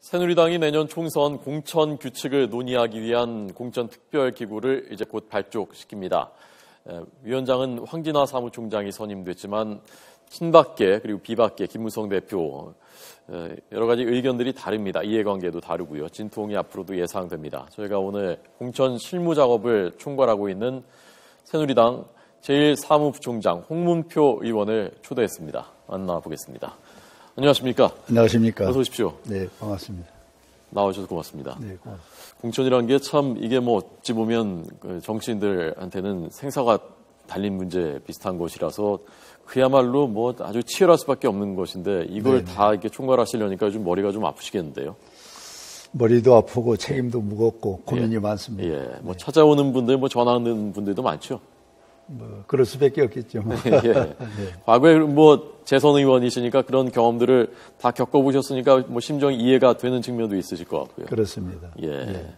새누리당이 내년 총선 공천 규칙을 논의하기 위한 공천특별기구를 이제 곧 발족시킵니다. 위원장은 황진화 사무총장이 선임됐지만 친박계 그리고 비박계 김무성 대표 여러 가지 의견들이 다릅니다. 이해관계도 다르고요. 진통이 앞으로도 예상됩니다. 저희가 오늘 공천 실무 작업을 총괄하고 있는 새누리당 제1사무부총장 홍문표 의원을 초대했습니다. 만나보겠습니다. 안녕하십니까? 안녕하십니까? 어서 오십시오. 네, 반갑습니다. 나와주셔서 고맙습니다. 네, 고맙습니다. 공천이라는 게 참 이게 뭐 어찌 보면 정치인들한테는 생사가 달린 문제 비슷한 것이라서 그야말로 뭐 아주 치열할 수밖에 없는 것인데 이걸 다 이렇게 총괄하시려니까 요즘 머리가 좀 아프시겠는데요. 머리도 아프고 책임도 무겁고 고민이 많습니다. 예, 뭐 찾아오는 분들, 뭐 전화하는 분들도 많죠. 뭐 그럴 수밖에 없겠죠. 예. 네. 과거에 뭐 재선 의원이시니까 그런 경험들을 다 겪어보셨으니까 뭐 심정이 이해가 되는 측면도 있으실 것 같고요. 그렇습니다. 예. 네.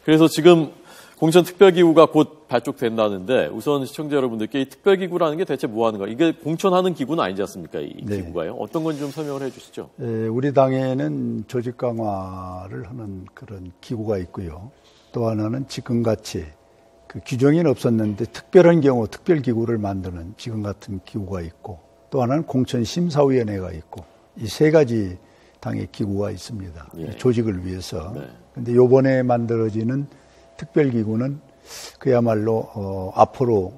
그래서 지금 공천특별기구가 곧 발족된다는데 우선 시청자 여러분들께 이 특별기구라는 게 대체 뭐 하는 거예요? 이게 공천하는 기구는 아니지 않습니까? 이 기구가요. 어떤 건지 좀 설명을 해 주시죠. 우리 당에는 조직 강화를 하는 그런 기구가 있고요. 또 하나는 지금같이 그 규정에는 없었는데 특별한 경우 특별기구를 만드는 지금 같은 기구가 있고 또 하나는 공천심사위원회가 있고 이 세 가지 당의 기구가 있습니다. 예. 조직을 위해서. 네. 그런데 이번에 만들어지는 특별기구는 그야말로 앞으로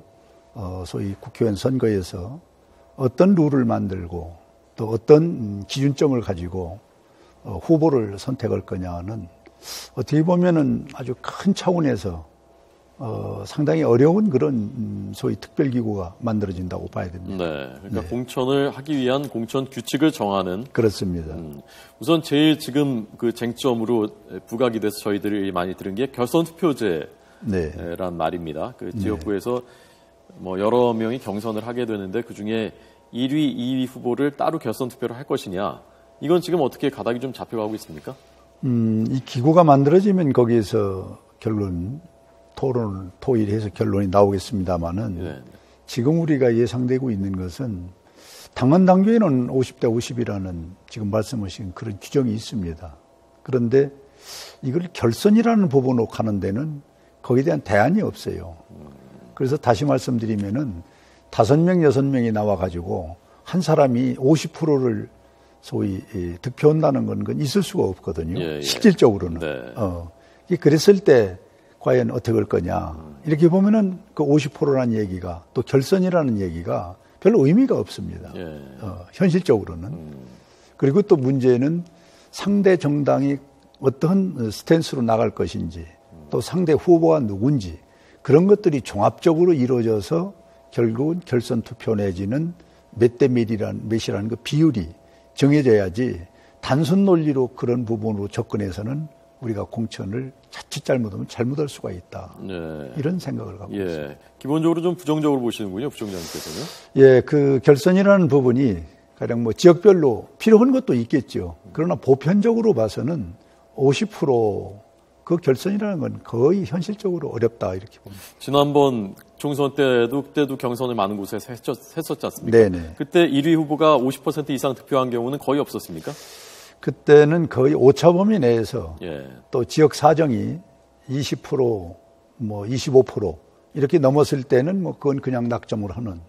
소위 국회의원 선거에서 어떤 룰을 만들고 또 어떤 기준점을 가지고 후보를 선택할 거냐는 어떻게 보면은 아주 큰 차원에서 상당히 어려운 그런 소위 특별기구가 만들어진다고 봐야 됩니다. 네, 그러니까 공천을 하기 위한 공천 규칙을 정하는. 그렇습니다. 우선 제일 지금 그 쟁점으로 부각이 돼서 저희들이 많이 들은 게 결선 투표제란 말입니다. 그 지역구에서 뭐 여러 명이 경선을 하게 되는데 그 중에 1위, 2위 후보를 따로 결선 투표를 할 것이냐. 이건 지금 어떻게 가닥이 좀 잡혀가고 있습니까? 이 기구가 만들어지면 거기에서 결론 토의해서 결론이 나오겠습니다만은 지금 우리가 예상되고 있는 것은 당헌 당규에는 50대 50이라는 지금 말씀하신 그런 규정이 있습니다. 그런데 이걸 결선이라는 부분으로 가는 데는 거기에 대한 대안이 없어요. 그래서 다시 말씀드리면은 5명, 6명이 나와가지고 한 사람이 50%를 소위 득표한다는 건 있을 수가 없거든요. 실질적으로는. 네. 그랬을 때 과연 어떻게 할 거냐. 이렇게 보면은 그 50%라는 얘기가 또 결선이라는 얘기가 별로 의미가 없습니다. 현실적으로는. 그리고 또 문제는 상대 정당이 어떤 스탠스로 나갈 것인지 또 상대 후보가 누군지 그런 것들이 종합적으로 이루어져서 결국은 결선 투표 내지는 몇 대 몇이라는 그 비율이 정해져야지 단순 논리로 그런 부분으로 접근해서는 우리가 공천을 자칫 잘못하면 잘못할 수가 있다. 네. 이런 생각을 갖고 있습니다. 기본적으로 좀 부정적으로 보시는군요, 부총장님께서는. 예, 그 결선이라는 부분이 가령 뭐 지역별로 필요한 것도 있겠죠. 그러나 보편적으로 봐서는 50% 결선이라는 건 거의 현실적으로 어렵다 이렇게 봅니다. 지난번 총선 그때도 경선을 많은 곳에서 했었지 않습니까? 네네. 그때 1위 후보가 50% 이상 득표한 경우는 거의 없었습니까? 그때는 거의 오차 범위 내에서 또 지역 사정이 20%, 뭐 25% 이렇게 넘었을 때는 뭐 그건 그냥 낙점을 하는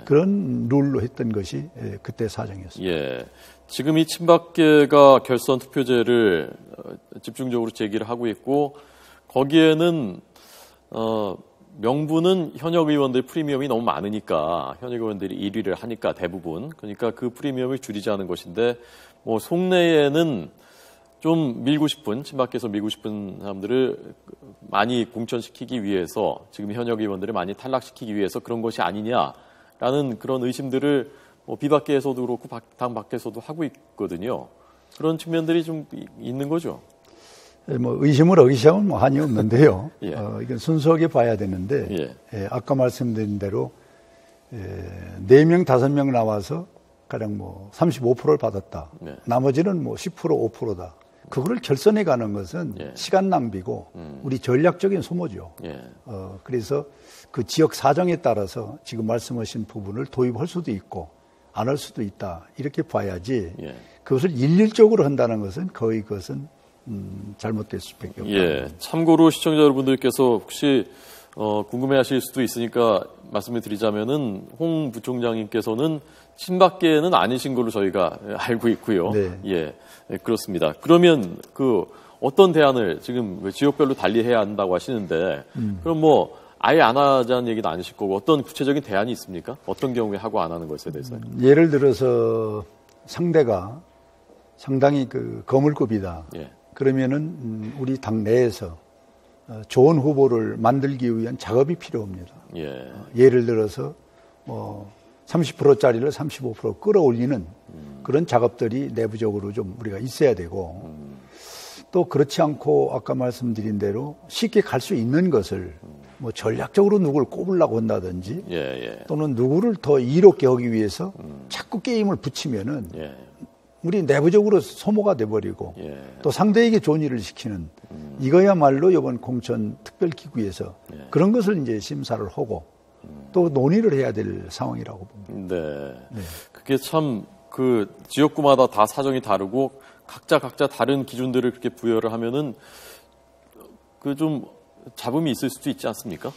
그런 룰로 했던 것이 그때 사정이었습니다. 지금 이 친박계가 결선 투표제를 집중적으로 제기를 하고 있고 거기에는 명분은 현역 의원들 프리미엄이 너무 많으니까 현역 의원들이 1위를 하니까 대부분 그러니까 그 프리미엄을 줄이자는 것인데 뭐 속내에는 좀 밀고 싶은 친박계에서 밀고 싶은 사람들을 많이 공천시키기 위해서 지금 현역 의원들을 많이 탈락시키기 위해서 그런 것이 아니냐라는 그런 의심들을 뭐 비박계에서도 그렇고 당 밖에서도 하고 있거든요. 그런 측면들이 좀 있는 거죠. 뭐 의심을 의심은 뭐 한이 없는데요. 이건 순수하게 봐야 되는데 아까 말씀드린 대로 4명, 5명 나와서 가령 뭐 35%를 받았다. 나머지는 뭐 10%, 5%다. 그거를 결선해 가는 것은 시간 낭비고 우리 전략적인 소모죠. 그래서 그 지역 사정에 따라서 지금 말씀하신 부분을 도입할 수도 있고 안 할 수도 있다. 이렇게 봐야지 그것을 일률적으로 한다는 것은 거의 그것은 잘못될 수밖에 없다. 예. 참고로 시청자 여러분들께서 혹시 궁금해하실 수도 있으니까 말씀을 드리자면은 홍 부총장님께서는 친박계는 아니신 걸로 저희가 알고 있고요. 네. 예, 그렇습니다. 그러면 그 어떤 대안을 지금 지역별로 달리해야 한다고 하시는데 그럼 뭐 아예 안 하자는 얘기는 아니실 거고 어떤 구체적인 대안이 있습니까? 어떤 경우에 하고 안 하는 것에 대해서요? 예를 들어서 상대가 상당히 그 거물급이다. 예. 그러면은 우리 당 내에서 좋은 후보를 만들기 위한 작업이 필요합니다. 예. 예를 들어서 뭐 30%짜리를 35% 끌어올리는 그런 작업들이 내부적으로 좀 우리가 있어야 되고 또 그렇지 않고 아까 말씀드린 대로 쉽게 갈 수 있는 것을 뭐 전략적으로 누구를 꼽으려고 한다든지 예, 예. 또는 누구를 더 이롭게 하기 위해서 자꾸 게임을 붙이면은 예. 우리 내부적으로 소모가 돼버리고 예. 또 상대에게 좋은 일을 시키는 이거야말로 이번 공천 특별기구에서 예. 그런 것을 이제 심사를 하고 또 논의를 해야 될 상황이라고 봅니다. 네. 네. 그게 참 그 지역구마다 다 사정이 다르고 각자 다른 기준들을 그렇게 부여를 하면은 그 좀 잡음이 있을 수도 있지 않습니까?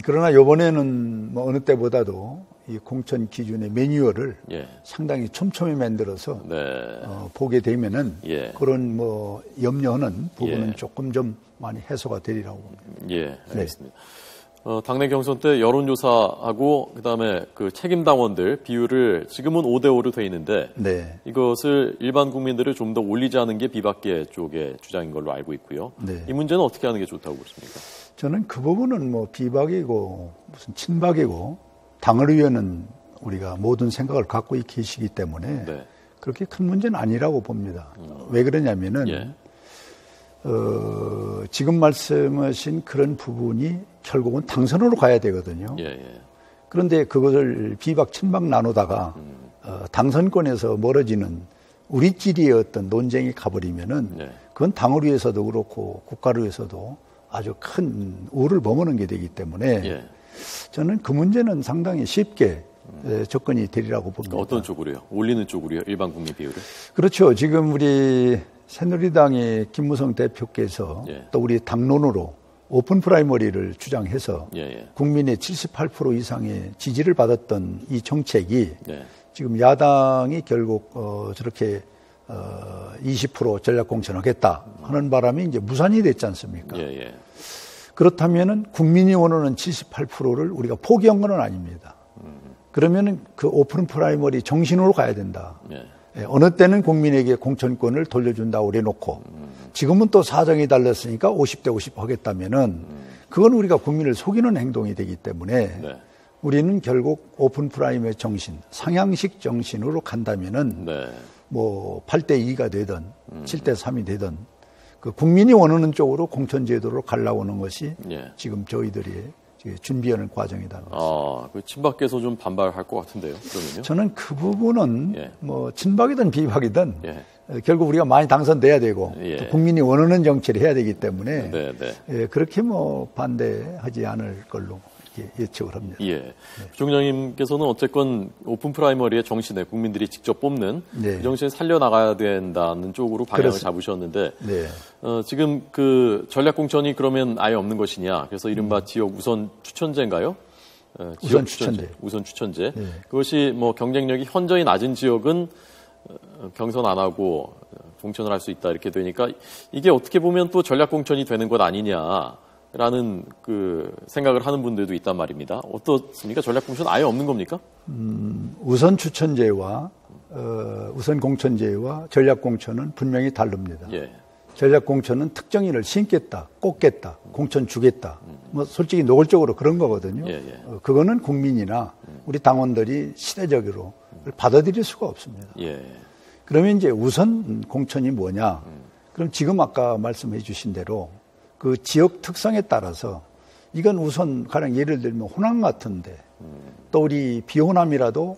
그러나 이번에는 뭐 어느 때보다도 이 공천 기준의 매뉴얼을 예. 상당히 촘촘히 만들어서 네. 보게 되면은 예. 그런 뭐 염려하는 부분은 예. 조금 좀 많이 해소가 되리라고 봅니다. 예, 알겠습니다. 당내 경선 때 여론조사하고 그다음에 그 책임당원들 비율을 지금은 5대5로 돼 있는데 네. 이것을 일반 국민들을 좀 더 올리자는 게 비박계 쪽의 주장인 걸로 알고 있고요. 네. 이 문제는 어떻게 하는 게 좋다고 보십니까? 저는 그 부분은 뭐 비박이고 무슨 친박이고 당을 위해는 우리가 모든 생각을 갖고 계시기 때문에 네. 그렇게 큰 문제는 아니라고 봅니다. 왜 그러냐면은 예. 지금 말씀하신 그런 부분이 결국은 당선으로 가야 되거든요. 예, 예. 그런데 그것을 비박 친박 나누다가 당선권에서 멀어지는 우리끼리의 어떤 논쟁이 가버리면은 네. 그건 당을 위해서도 그렇고 국가를 위해서도 아주 큰 우를 머무는 게 되기 때문에 예. 저는 그 문제는 상당히 쉽게 접근이 되리라고 봅니다. 어떤 쪽으로요? 올리는 쪽으로요? 일반 국민 비율을? 그렇죠. 지금 우리 새누리당의 김무성 대표께서 예. 또 우리 당론으로 오픈 프라이머리를 주장해서 예, 예. 국민의 78% 이상의 지지를 받았던 이 정책이 네. 지금 야당이 결국 저렇게 20% 전략 공천하겠다 하는 바람에 이제 무산이 됐지 않습니까? 예, 예. 그렇다면은 국민이 원하는 78%를 우리가 포기한 건 아닙니다. 그러면은 그 오픈 프라이머리 정신으로 가야 된다. 예. 어느 때는 국민에게 공천권을 돌려준다고 그래놓고 지금은 또 사정이 달랐으니까 50대 50 하겠다면은 그건 우리가 국민을 속이는 행동이 되기 때문에 네. 우리는 결국 오픈 프라이머리 정신, 상향식 정신으로 간다면은 네. 뭐 8대 2가 되든 7대 3이 되든 그 국민이 원하는 쪽으로 공천제도로 가려고 하는 것이 예. 지금 저희들이 준비하는 과정이다. 그 친박께서 좀 반발할 것 같은데요. 그러면요? 저는 그 부분은 예. 뭐 친박이든 비박이든 예. 결국 우리가 많이 당선돼야 되고 예. 또 국민이 원하는 정치를 해야 되기 때문에 네, 네. 예, 그렇게 뭐 반대하지 않을 걸로 예측을 합니다. 예. 부총장님께서는 어쨌건 오픈 프라이머리의 정신에 국민들이 직접 뽑는 네. 그 정신을 살려나가야 된다는 쪽으로 방향을 그렇습니다. 잡으셨는데 네. 지금 그 전략 공천이 그러면 아예 없는 것이냐? 그래서 이른바 지역 우선 추천제인가요? 우선 추천제. 우선 추천제. 네. 그것이 뭐 경쟁력이 현저히 낮은 지역은 경선 안 하고 공천을 할 수 있다 이렇게 되니까 이게 어떻게 보면 또 전략 공천이 되는 것 아니냐라는 그 생각을 하는 분들도 있단 말입니다. 어떻습니까? 전략 공천 아예 없는 겁니까? 우선 추천제와 우선 공천제와 전략 공천은 분명히 다릅니다. 예. 전략 공천은 특정인을 심겠다, 꼽겠다, 공천 주겠다. 뭐 솔직히 노골적으로 그런 거거든요. 예, 예. 그거는 국민이나 우리 당원들이 시대적으로 받아들일 수가 없습니다. 예. 그러면 이제 우선 공천이 뭐냐? 그럼 지금 아까 말씀해 주신 대로 그 지역 특성에 따라서 이건 우선 가령 예를 들면 호남 같은데 또 우리 비호남이라도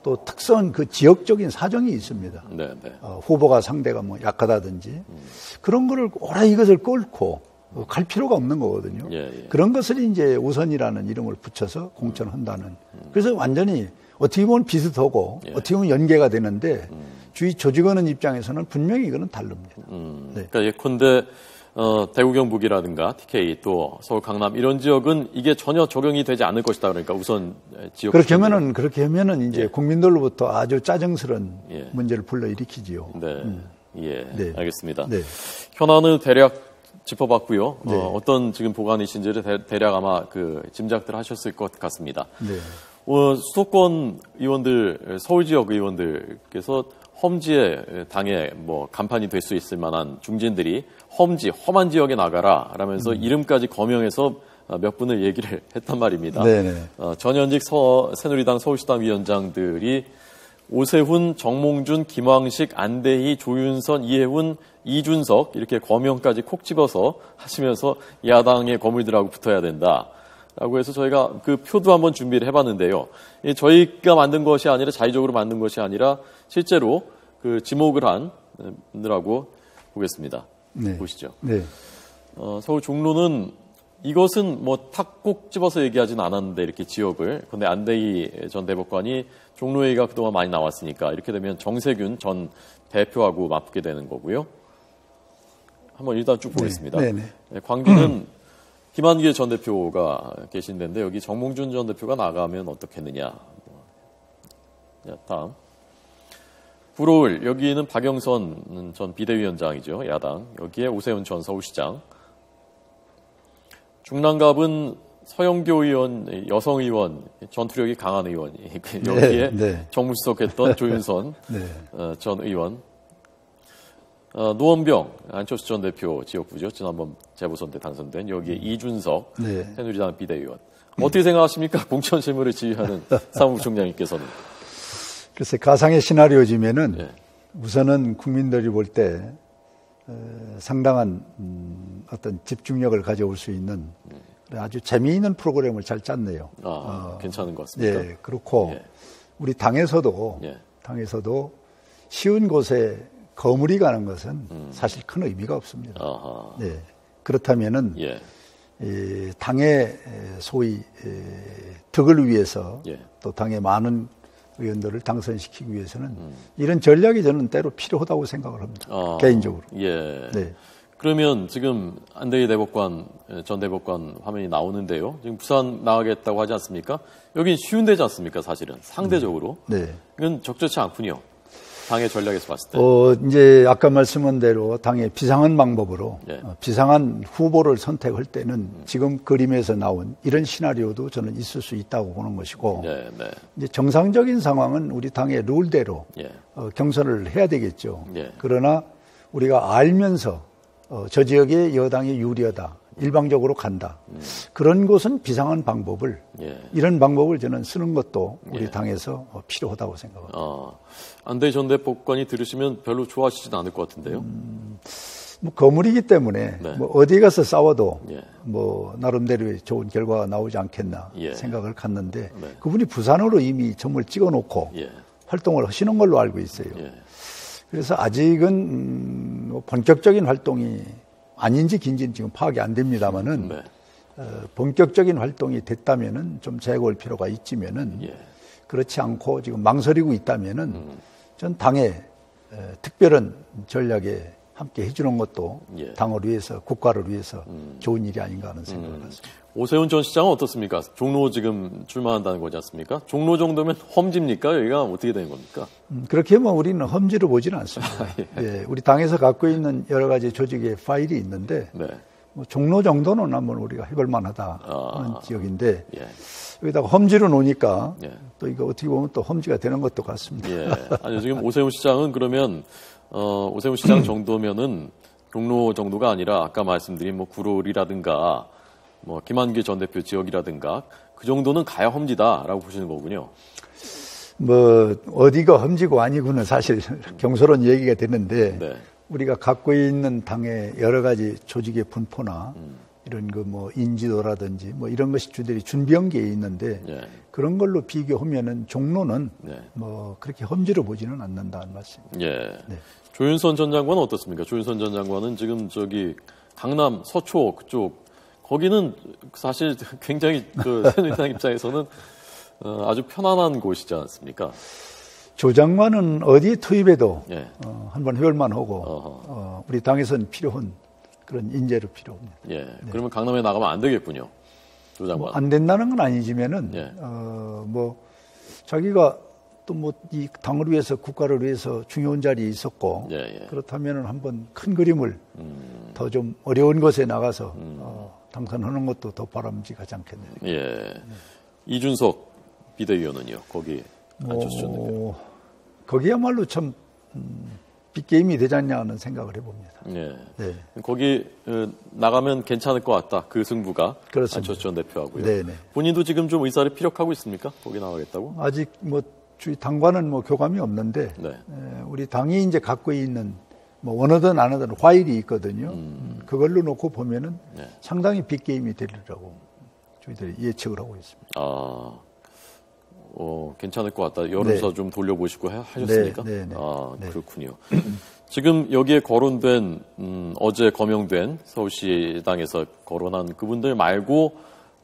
또 특성 그 지역적인 사정이 있습니다. 네, 네. 후보가 상대가 뭐 약하다든지 그런 거를 오래 이것을 끌고 갈 필요가 없는 거거든요. 예, 예. 그런 것을 이제 우선이라는 이름을 붙여서 공천한다는. 그래서 완전히 어떻게 보면 비슷하고 예. 어떻게 보면 연계가 되는데 주위 조직원은 입장에서는 분명히 이거는 다릅니다. 네. 그러니까 예컨대 대구 경북이라든가 TK 또 서울 강남 이런 지역은 이게 전혀 적용이 되지 않을 것이다. 그러니까 우선 지역 그렇게 하면은 이제 국민들로부터 아주 짜증스러운 예. 문제를 불러일으키지요. 네. 예. 네. 알겠습니다. 네. 현안을 대략 짚어봤고요. 네. 어떤 지금 보관이신지를 대략 아마 짐작들 하셨을 것 같습니다. 네. 수도권 의원들, 서울 지역 의원들께서 험지에 당에 뭐 간판이 될 수 있을 만한 중진들이 험한 지역에 나가라 라면서 이름까지 거명해서 몇 분을 얘기를 했단 말입니다. 네네. 전현직 새누리당 서울시당 위원장들이 오세훈, 정몽준, 김황식, 안대희, 조윤선, 이해훈, 이준석 이렇게 거명까지 콕 집어서 하시면서 야당의 거물들하고 붙어야 된다라고 해서 저희가 그 표도 한번 준비를 해봤는데요. 저희가 만든 것이 아니라 자의적으로 만든 것이 아니라 실제로 그 지목을 한 분들하고 보겠습니다. 네. 보시죠. 네. 서울 종로는 이것은 뭐 탁 꼭 집어서 얘기하진 않았는데 이렇게 지역을. 근데 안대희 전 대법관이 종로 얘기가 그동안 많이 나왔으니까 이렇게 되면 정세균 전 대표하고 맞붙게 되는 거고요. 한번 일단 쭉 보겠습니다. 네. 광주는 김한길 전 대표가 계신 데인데 여기 정몽준 전 대표가 나가면 어떻겠느냐. 자, 다음. 구로을 여기는 박영선 전 비대위원장이죠. 야당. 여기에 오세훈 전 서울시장. 중랑갑은 서영교 의원, 여성 의원, 전투력이 강한 의원. 여기에 정무수석 했던 조윤선 전 의원. 노원병, 안철수 전 대표 지역구죠. 지난번 재보선 때 당선된. 여기에 이준석, 새누리당 비대위원. 어떻게 생각하십니까? 공천 실무를 지휘하는 사무총장님께서는. 글쎄, 가상의 시나리오지면은 우선은 국민들이 볼 때 상당한 어떤 집중력을 가져올 수 있는 아주 재미있는 프로그램을 잘 짰네요. 괜찮은 것 같습니다. 네, 그렇고 우리 당에서도 쉬운 곳에 거물이 가는 것은 사실 큰 의미가 없습니다. 네, 그렇다면은 당의 소위 득을 위해서 또 당의 많은 의원들을 당선시키기 위해서는 이런 전략이 저는 때로 필요하다고 생각을 합니다. 개인적으로. 네. 그러면 지금 안대희 대법관, 전 대법관 화면이 나오는데요. 지금 부산 나가겠다고 하지 않습니까? 여긴 쉬운 데지 않습니까? 사실은 상대적으로. 이건 적절치 않군요. 당의 전략에서 봤을 때. 이제 아까 말씀한 대로 당의 비상한 방법으로 비상한 후보를 선택할 때는 지금 그림에서 나온 이런 시나리오도 저는 있을 수 있다고 보는 것이고 이제 정상적인 상황은 우리 당의 룰대로 경선을 해야 되겠죠. 그러나 우리가 알면서 저 지역에 여당이 유리하다. 일방적으로 간다. 그런 곳은 비상한 방법을 이런 방법을 저는 쓰는 것도 우리 당에서 필요하다고 생각합니다. 안대희 전 대법관이 들으시면 별로 좋아하시진 않을 것 같은데요. 뭐 거물이기 때문에 뭐 어디 가서 싸워도 뭐 나름대로의 좋은 결과가 나오지 않겠나 생각을 갖는데 그분이 부산으로 이미 점을 찍어놓고 활동을 하시는 걸로 알고 있어요. 그래서 아직은 뭐 본격적인 활동이 아닌지 긴지는 지금 파악이 안 됩니다만은 본격적인 활동이 됐다면은 좀 재고할 필요가 있지면은 그렇지 않고 지금 망설이고 있다면은 전 당의 특별한 전략에 함께 해주는 것도 당을 위해서 국가를 위해서 좋은 일이 아닌가 하는 생각을 했습니다. 오세훈 전 시장은 어떻습니까? 종로 지금 출마한다는 거지 않습니까? 종로 정도면 험지입니까? 여기가 어떻게 되는 겁니까? 그렇게 하면 우리는 험지로 보지는 않습니다. 우리 당에서 갖고 있는 여러 가지 조직의 파일이 있는데 뭐 종로 정도는 한번 우리가 해볼 만하다 하는 지역인데 여기다가 험지로 놓으니까 또 이거 어떻게 보면 또 험지가 되는 것도 같습니다. 아니 지금 오세훈 시장은 그러면 오세훈 시장 정도면은 종로 정도가 아니라 아까 말씀드린 뭐 구로울이라든가 뭐 김한길 전 대표 지역이라든가 그 정도는 가야 험지다라고 보시는 거군요. 뭐 어디가 험지고 아니고는 사실 경솔한 얘기가 되는데 우리가 갖고 있는 당의 여러 가지 조직의 분포나 이런 그 뭐 인지도라든지 뭐 이런 것이 주들이 준비한 게 있는데 그런 걸로 비교하면은 종로는 뭐 그렇게 험지로 보지는 않는다는 말씀입니다. 조윤선 전 장관은 어떻습니까? 조윤선 전 장관은 지금 저기 강남 서초 그쪽 거기는 사실 굉장히 그 새누리당 입장에서는 아주 편안한 곳이지 않습니까? 조 장관은 어디에 투입해도 예. 한번 해볼만 하고 우리 당에서는 필요한 그런 인재로 필요합니다. 예. 그러면 강남에 나가면 안 되겠군요. 조 장관. 안 된다는 건 아니지만은 예. 뭐 자기가 또 뭐 이 당을 위해서 국가를 위해서 중요한 자리에 있었고 예, 예. 그렇다면은 한번 큰 그림을 더 좀 어려운 곳에 나가서 당선하는 것도 더 바람직하지 않겠네요. 예. 이준석 비대위원은요. 거기 앉혀주셨는데요. 거기야말로 참 빅게임이 되지 않냐 하는 생각을 해봅니다. 예. 네. 거기 나가면 괜찮을 것 같다. 그 승부가. 그렇습니다. 안철수 전 대표하고요. 네네. 본인도 지금 좀 의사를 피력하고 있습니까? 거기 나가겠다고? 아직 뭐 주위 당과는 뭐 교감이 없는데 네. 우리 당이 이제 갖고 있는 뭐 원하든 안 하든 화일이 있거든요. 그걸로 놓고 보면은 네. 상당히 빅게임이 되리라고 저희들이 예측을 하고 있습니다. 아, 괜찮을 것 같다. 여론조사 네. 좀 돌려보시고 하셨습니까? 네, 네, 네. 아, 네. 그렇군요. 지금 여기에 거론된, 어제 거명된 서울시당에서 거론한 그분들 말고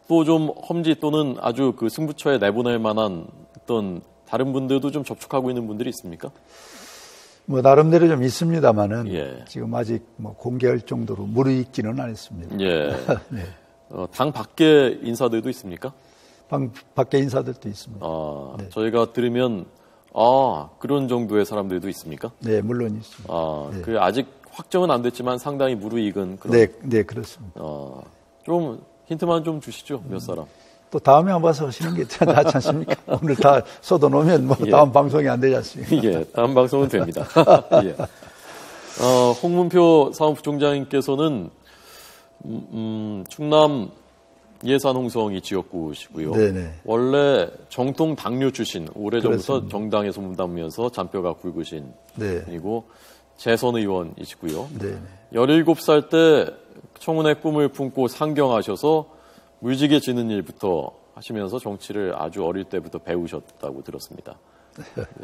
또 좀 험지 또는 아주 그 승부처에 내보낼 만한 어떤 다른 분들도 좀 접촉하고 있는 분들이 있습니까? 뭐 나름대로 좀 있습니다만은 예. 지금 아직 뭐 공개할 정도로 무르익지는 않았습니다. 예. 네. 당 밖에 인사들도 있습니까? 밖에 인사들도 있습니다. 아, 네. 저희가 들으면 그런 정도의 사람들도 있습니까? 네, 물론 있습니다. 네. 그 아직 확정은 안 됐지만 상당히 무르익은 그런. 네, 네, 그렇습니다. 좀 힌트만 좀 주시죠, 몇 사람. 또 다음에 한번 와서 하시는 게 낫지 않습니까? 오늘 다 쏟아놓으면 뭐 예. 다음 방송이 안 되지 않습니까? 예, 다음 방송은 됩니다. 예. 홍문표 사무부총장님께서는 충남 예산 홍성이 지역구시고요. 네네. 원래 정통 당뇨 출신, 오래전부터 그렇습니다. 정당에서 몸담으면서 잔뼈가 굵으신 네. 분이고 재선 의원이시고요. 네. 17살 때 청운의 꿈을 품고 상경하셔서 물지개 지는 일부터 하시면서 정치를 아주 어릴 때부터 배우셨다고 들었습니다.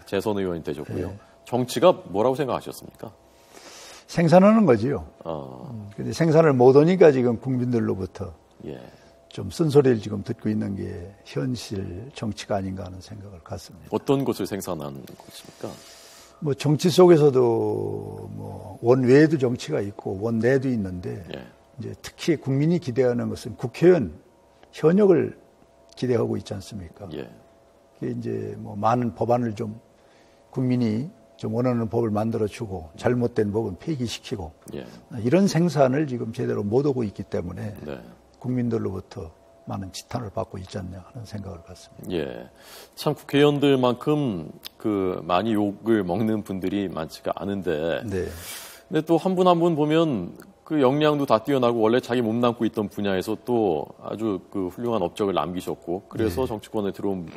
재선 의원이 되셨고요. 네. 정치가 뭐라고 생각하셨습니까? 생산하는 거지요. 근데 생산을 못 하니까 지금 국민들로부터 예. 좀 쓴소리를 지금 듣고 있는 게 현실 정치가 아닌가 하는 생각을 갖습니다. 어떤 것을 생산하는 것입니까? 뭐 정치 속에서도 뭐 원외에도 정치가 있고 원내에도 있는데 예. 이제 특히 국민이 기대하는 것은 국회의원 현역을 기대하고 있지 않습니까? 예. 그게 이제 뭐 많은 법안을 좀 국민이 좀 원하는 법을 만들어주고 잘못된 법은 폐기시키고 예. 이런 생산을 지금 제대로 못 하고 있기 때문에 네. 국민들로부터 많은 지탄을 받고 있지 않냐 하는 생각을 갖습니다. 예. 참 국회의원들만큼 많이 욕을 먹는 분들이 많지가 않은데. 네. 근데 또 한 분 한 분 보면 그 역량도 다 뛰어나고 원래 자기 몸담고 있던 분야에서 또 아주 그 훌륭한 업적을 남기셨고 그래서 네. 정치권에 들어온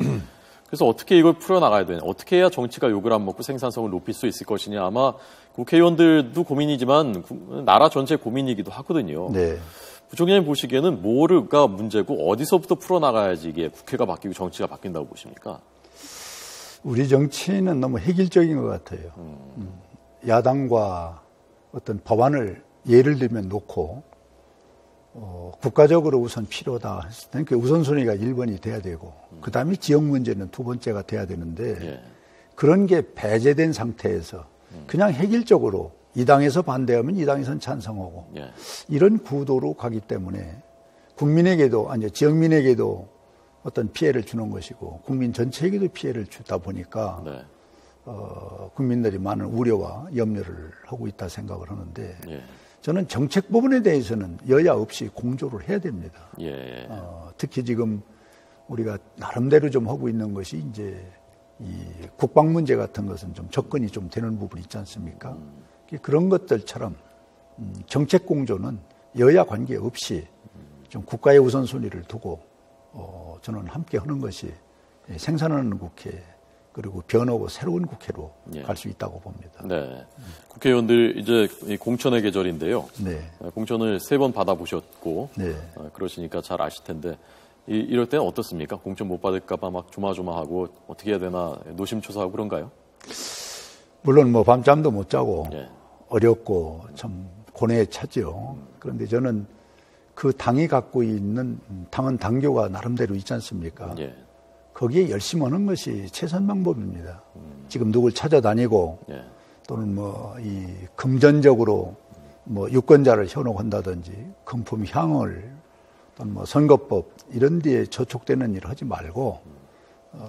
그래서 어떻게 이걸 풀어나가야 되냐 어떻게 해야 정치가 욕을 안 먹고 생산성을 높일 수 있을 것이냐 아마 국회의원들도 고민이지만 나라 전체 고민이기도 하거든요. 네. 부총장님 보시기에는 뭐가 문제고 어디서부터 풀어나가야지 이게 국회가 바뀌고 정치가 바뀐다고 보십니까? 우리 정치는 너무 획일적인 것 같아요. 야당과 어떤 법안을 예를 들면 놓고 국가적으로 우선 필요다 했을 때는 그 우선순위가 1번이 돼야 되고 그 다음에 지역 문제는 두 번째가 돼야 되는데 예. 그런 게 배제된 상태에서 그냥 획일적으로 이 당에서 반대하면 이 당에서는 찬성하고 예. 이런 구도로 가기 때문에 국민에게도 아니 지역민에게도 어떤 피해를 주는 것이고 국민 전체에게도 피해를 주다 보니까 네. 국민들이 많은 우려와 염려를 하고 있다 생각을 하는데 예. 저는 정책 부분에 대해서는 여야 없이 공조를 해야 됩니다. 예. 특히 지금 우리가 나름대로 좀 하고 있는 것이 이제 이 국방 문제 같은 것은 좀 접근이 좀 되는 부분이 있지 않습니까? 그런 것들처럼 정책 공조는 여야 관계 없이 좀 국가의 우선순위를 두고 저는 함께 하는 것이 생산하는 국회 그리고 변하고 새로운 국회로 예. 갈 수 있다고 봅니다. 네. 국회의원들 이제 공천의 계절인데요. 네. 공천을 3번 받아보셨고 네. 그러시니까 잘 아실 텐데 이럴 때는 어떻습니까? 공천 못 받을까 봐 막 조마조마하고 어떻게 해야 되나 노심초사하고 그런가요? 물론 뭐 밤잠도 못 자고 예. 어렵고 참 고뇌에 차죠. 그런데 저는 그 당이 갖고 있는 당은 당교가 나름대로 있지 않습니까? 예. 거기에 열심히 하는 것이 최선 방법입니다. 지금 누굴 찾아다니고 예. 또는 뭐 이 금전적으로 뭐 유권자를 현혹한다든지 금품 향을 또는 뭐 선거법 이런 데에 저촉되는 일을 하지 말고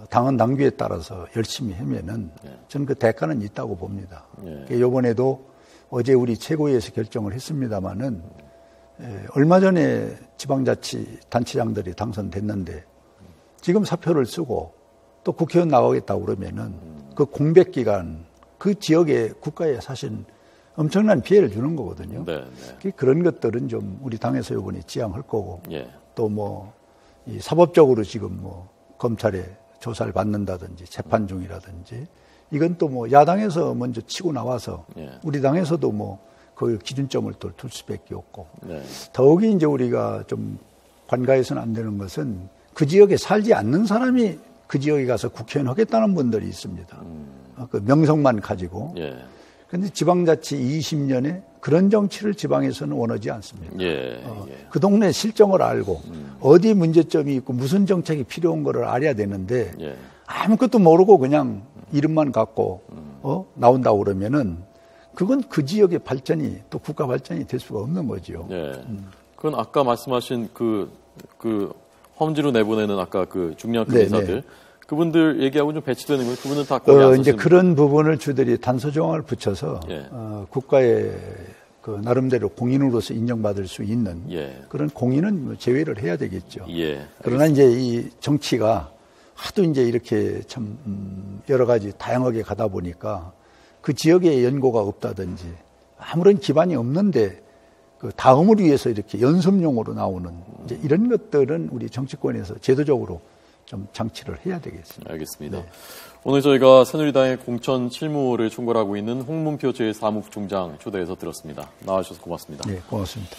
당헌 당규에 따라서 열심히 하면은 저는 그 대가는 있다고 봅니다. 이번에도 어제 우리 최고위에서 결정을 했습니다마는 얼마 전에 지방자치단체장들이 당선됐는데 지금 사표를 쓰고 또 국회의원 나가겠다고 그러면은 그 공백 기간 그 지역의 국가에 사실 엄청난 피해를 주는 거거든요. 네, 네. 그런 것들은 좀 우리 당에서 이번에 지양할 거고 예. 또 뭐 이 사법적으로 지금 뭐 검찰에 조사를 받는다든지 재판 중이라든지 이건 또 뭐 야당에서 먼저 치고 나와서 예. 우리 당에서도 뭐 그 기준점을 또 둘 수밖에 없고 네. 더욱이 이제 우리가 좀 관가해서는 안 되는 것은 그 지역에 살지 않는 사람이 그 지역에 가서 국회의원 하겠다는 분들이 있습니다. 그 명성만 가지고. 그런데 지방자치 20년에 그런 정치를 지방에서는 원하지 않습니다. 그 동네 실정을 알고 어디 문제점이 있고 무슨 정책이 필요한 거를 알아야 되는데 아무것도 모르고 그냥 이름만 갖고 나온다고 그러면은 그건 그 지역의 발전이 또 국가 발전이 될 수가 없는 거죠. 그건 아까 말씀하신 그 험지로 내보내는 아까 그 중량급 인사들 그분들 얘기하고 좀 배치되는 거예요. 그분은 다 거기 안 이제 그런 부분을 주들이 단서 조항을 붙여서 국가의 그 나름대로 공인으로서 인정받을 수 있는 그런 공인은 제외를 해야 되겠죠. 그러나 이제 이 정치가 하도 이제 이렇게 참 여러 가지 다양하게 가다 보니까 그 지역에 연고가 없다든지 아무런 기반이 없는데 그 다음을 위해서 이렇게 연습용으로 나오는 이제 이런 것들은 우리 정치권에서 제도적으로 좀 장치를 해야 되겠습니다. 알겠습니다. 오늘 저희가 새누리당의 공천 실무를 총괄하고 있는 홍문표 제 사무총장 초대해서 들었습니다. 나와주셔서 고맙습니다. 네, 고맙습니다.